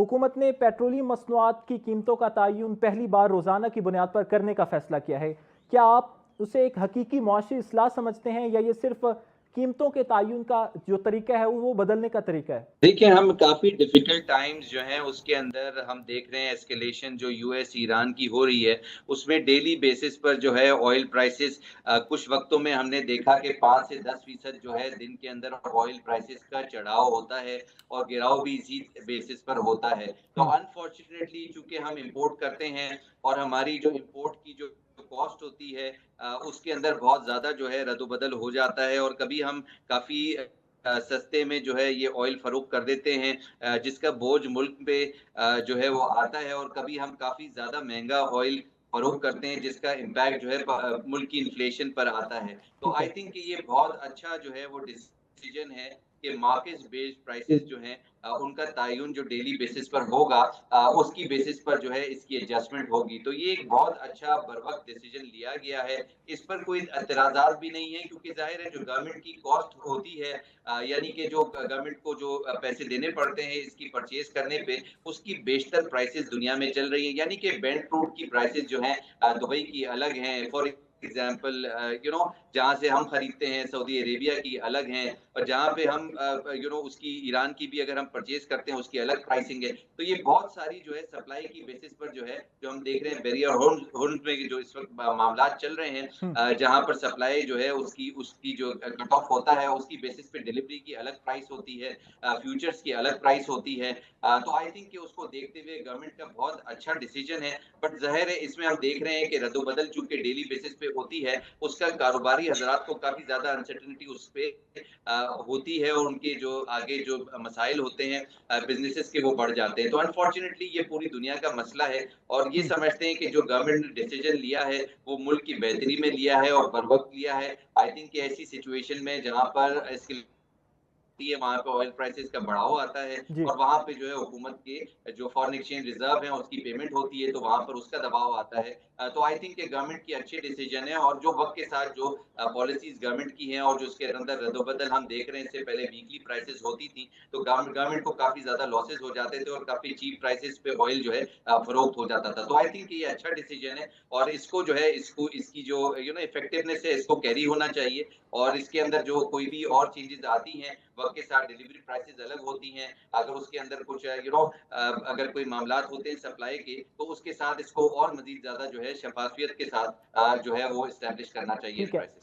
हुकूमत ने पेट्रोलियम मसनूआत की कीमतों का तयन पहली बार रोज़ाना की बुनियाद पर करने का फैसला किया है। क्या आप उसे एक हकीकी मुआशी इस्लाह समझते हैं या ये सिर्फ कीमतों के तयन का जो तरीका है वो बदलने का तरीका है? देखिए, हम काफ़ी डिफ़िकल्ट टाइम्स जो हैं उसके अंदर हम देख रहे हैं एस्केलेशन जो यूएस ईरान की हो रही है, उसमें डेली बेसिस पर जो है ऑयल प्राइसेज़ कुछ वक़्तों में हमने देखा कि 5 से 10% जो है दिन के अंदर ऑयल प्राइसेज़ का चढ़ाव होता है और गिराव भी इसी बेसिस पर होता है। तो हम्म। अनफॉर्च्युनेटली चूँकि हम इम्पोर्ट करते हैं और हमारी जो इम्पोर्ट की जो कॉस्ट होती है उसके अंदर बहुत ज़्यादा जो है रद्द-बदल हो जाता है और कभी हम काफ़ी सस्ते में जो है ये ऑयल फ़रोख्त कर देते हैं जिसका बोझ मुल्क पे जो है वो आता है और कभी हम काफ़ी ज़्यादा महँगा ऑयल फ़रोख्त करते हैं जिसका इम्पैक्ट जो है मुल्क की इन्फ्लेशन पर आता है। तो ठीक आई है। थिंक कि ये बहुत अच्छा जो है वो डिसीज़न है कि मार्केट बेस्ड प्राइसेज़ जो हैं उनका तयन जो डेली बेसिस पर होगा उसकी बेसिस पर जो है इसकी एडजस्टमेंट होगी। तो ये एक बहुत अच्छा बरवक़्त डिसीज़न लिया गया है। इस पर कोई एतराज़ात भी नहीं है क्योंकि ज़ाहिर है जो गवर्नमेंट की कॉस्ट होती है यानी कि जो गवर्नमेंट को जो पैसे देने पड़ते हैं इसकी परचेज़ करने पे, उसकी बेशतर प्राइसेज़ दुनिया में चल रही हैं। यानी कि ब्रेंट क्रूड की प्राइसेज़ जो हैं दुबई की अलग हैं। फॉर एग्ज़ाम्पल जहाँ से हम खरीदते हैं सऊदी अरेबिया की अलग हैं और जहाँ पे हम उसकी ईरान की भी अगर हम परचेज़ करते हैं उसकी अलग प्राइसिंग है। तो ये बहुत सारी जो है सप्लाई की बेसिस पर जो है, जो हम देख रहे हैं बैरियर होर्मुज़ में जो इस वक़्त मामलात चल रहे हैं हम्म। जहाँ पर सप्लाई जो है उसकी उसकी जो कट ऑफ होता है उसकी बेसिस पे डिलीवरी की अलग प्राइस होती है फ्यूचर्स की अलग प्राइस होती है तो आई थिंक कि उसको देखते हुए गवर्नमेंट का बहुत अच्छा डिसीजन है बट ज़ाहिर है इसमें हम देख रहे हैं कि रद्द-बदल चूँकि डेली बेसिस पे होती है उसका कारोबारी हज़रात को काफ़ी ज़्यादा अनसर्टेनिटी उस पे होती है और उनके जो आगे जो मसाइल होते हैं बिज़नेसेस के वो बढ़ जाते हैं। तो अनफॉर्च्युनेटली ये पूरी दुनिया का मसला है और ये हम्म। समझते हैं कि जो गवर्नमेंट ने डिसीजन लिया है वो मुल्क की बेहतरी में लिया है और बर वक़्त लिया है। आई थिंक कि ऐसी सिचुएशन में जहाँ पर इसके है वहाँ पे ऑयल प्राइसेज़ का बढ़ाव आता है जी। और वहाँ पे जो है हुकूमत के जो फॉरेन एक्सचेंज रिज़र्व है उसकी पेमेंट होती है तो वहाँ पर उसका दबाव आता है। तो आई थिंक कि गवर्नमेंट की अच्छी डिसीजन है और जो वक़्त के साथ जो पॉलिसीज़ गवर्नमेंट की हैं और जो उसके अंदर रद्द-बदल हम देख रहे हैं इससे पहले वीकली प्राइसेज़ होती थी तो गवर्नमेंट को काफ़ी ज़्यादा लॉसेस हो जाते थे और काफ़ी चीप प्राइसेज़ पे ऑयल जो है फ़रोख्त हो जाता था। तो आई थिंक ये अच्छा डिसीजन है और इसको जो है इसको इसकी जो इफेक्टिवनेस है इसको कैरी होना चाहिए और इसके अंदर जो कोई भी और चेंजेज़ आती हैं वक़्त के साथ डिलीवरी प्राइसेज़ अलग होती हैं। अगर उसके अंदर कुछ अगर कोई मामलात होते हैं सप्लाई के, तो उसके साथ इसको और मज़ीद ज़्यादा जो है शफ़ाफ़ियत के साथ जो है वो एस्टेब्लिश करना चाहिए इन ठीक है। प्राइसेज़